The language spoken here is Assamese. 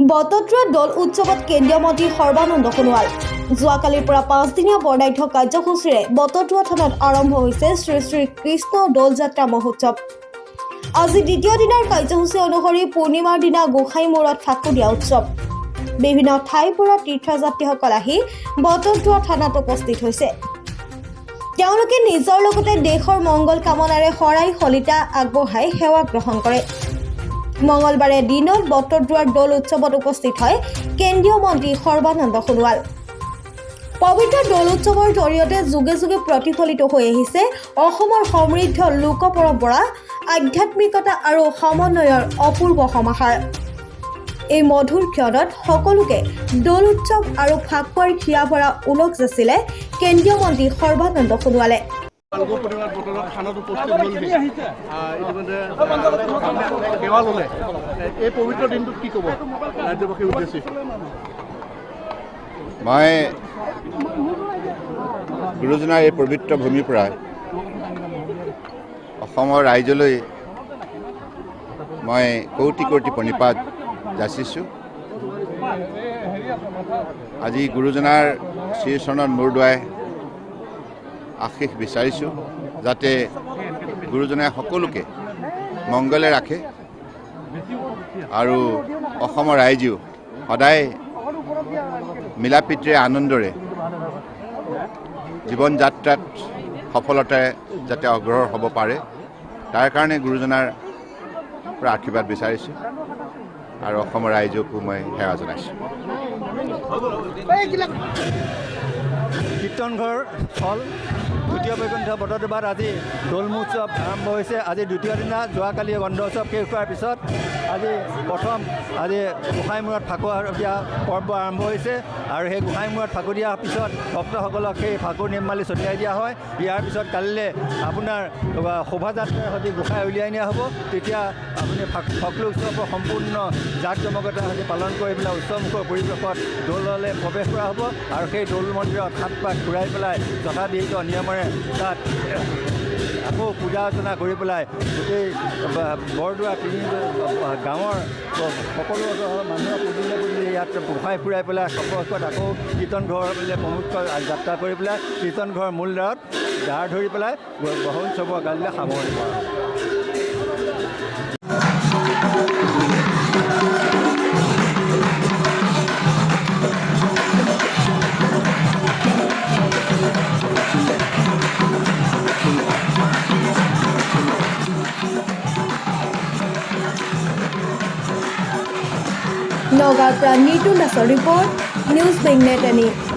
বটদ্ৰৱা দল উৎসৱত কেন্দ্ৰীয় মন্ত্ৰী সৰ্বানন্দ সোণোৱাল। যোৱাকালিৰ পৰা 5 দিনীয়া বৰ্ণাঢ্য কাৰ্যসূচীৰে বটদ্ৰৱা থানাত আৰম্ভ হৈছে শ্ৰী শ্ৰী কৃষ্ণ দৌল যাত্ৰা মহোৎসৱ। আজি দ্বিতীয় দিনৰ কাৰ্যসূচী অনুসৰি পূৰ্ণিমাৰ দিনা গোসাই মূৰত ফাকু দিয়া উৎসৱ। বিভিন্ন ঠাইৰ পৰা তীৰ্থযাত্ৰীসকল আহি বটদ্ৰৱা থানাত উপস্থিত হৈছে। তেওঁলোকে নিজৰ লগতে দেশৰ মংগল কামনাৰে শৰাই শলিতা আগবঢ়াই সেৱা গ্ৰহণ কৰে। মঙলবাৰে দিনত বটদ্ৰৱাৰ দৌল উৎসৱত উপস্থিত হয় কেন্দ্ৰীয় মন্ত্ৰী সৰ্বানন্দ সোণোৱাল। পবিত্ৰ দৌল উৎসৱৰ জৰিয়তে যুগে যুগে প্ৰতিফলিত হৈ আহিছে অসমৰ সমৃদ্ধ লোক পৰম্পৰা, আধ্যাত্মিকতা আৰু সমন্বয়ৰ অপূৰ্ব সমাহাৰ। এই মধুৰ ক্ষণত সকলোকে দৌল উৎসৱ আৰু ফাকুৱাৰ খিয়া ভৰা ওলগ যাচিলে কেন্দ্ৰীয় মন্ত্ৰী সৰ্বানন্দ সোণোৱালে। মই গুৰুজনাৰ এই পবিত্ৰ ভূমিৰ পৰা অসমৰ ৰাইজলৈ মই কোটি কোটি প্ৰণিপাত যাচিছোঁ। আজি গুৰুজনাৰ শ্ৰীচৰণত মূৰ দুৱাই আশীষ বিচাৰিছোঁ যাতে গুৰুজনাই সকলোকে মংগলে ৰাখে আৰু অসমৰ ৰাইজেও সদায় মিলা প্ৰীতিৰে আনন্দৰে জীৱন যাত্ৰাত সফলতাৰে যাতে অগ্ৰসৰ হ'ব পাৰে তাৰ কাৰণে গুৰুজনাৰ পৰা আশীৰ্বাদ বিচাৰিছোঁ আৰু অসমৰ ৰাইজকো মই সেৱা জনাইছোঁ। কীৰ্তনঘৰ স্থল দ্বিতীয় বৈকুণ্ঠ বটদ্ৰৱাত আজি দৌল মহোৎসৱ আৰম্ভ হৈছে। আজি দ্বিতীয় দিনা যোৱাকালি গন্ধ উৎসৱ শেষ হোৱাৰ পিছত আজি গোসাঁই মূৰত ফাকু দিয়া পৰ্ব আৰম্ভ হৈছে আৰু সেই গোসাঁই মূৰত ফাকু দিয়াৰ পিছত ভক্তসকলক সেই ফাকু নিৰ্মালি ছটিয়াই দিয়া হয়। ইয়াৰ পিছত কালিলৈ আপোনাৰ শোভাযাত্ৰাৰ সৈতে গোসাঁই উলিয়াই নিয়া হ'ব। তেতিয়া আপুনি ফাকু উৎসৱৰ সম্পূৰ্ণ জাক জমকতাৰ সৈতে পালন কৰি পেলাই উৎসৱমুখৰ পৰিৱেশত দৌললৈ প্ৰৱেশ কৰা হ'ব আৰু সেই দৌল মন্দিৰত 7 পাক ঘূৰাই পেলাই যথাবিহিত নিয়মেৰে তাত আকৌ পূজা অৰ্চনা কৰি পেলাই গোটেই বৰদোৱা গাঁৱৰ সকলো মানুহৰ পদূলি ইয়াত গোসাঁই ফুৰাই পেলাই সপক্ষত আকৌ কীৰ্তন ঘৰলৈ প্ৰমুখ যাত্ৰা কৰি পেলাই কীৰ্তন ঘৰৰ মূল দ্বাৰত দাৰ ধৰি পেলাই বহন উৎসৱৰ কালিলৈ সামৰণি কৰা। নগাঁৱৰ পৰা নিতুল দাসৰ ৰিপৰ্ট, নিউজ বেংনেট।